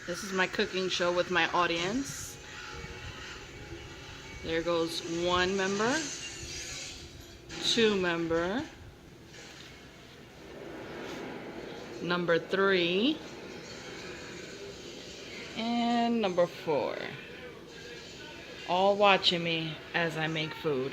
This is my cooking show with my audience. There goes 1 member, 2 member, number 3, and number 4. All watching me as I make food.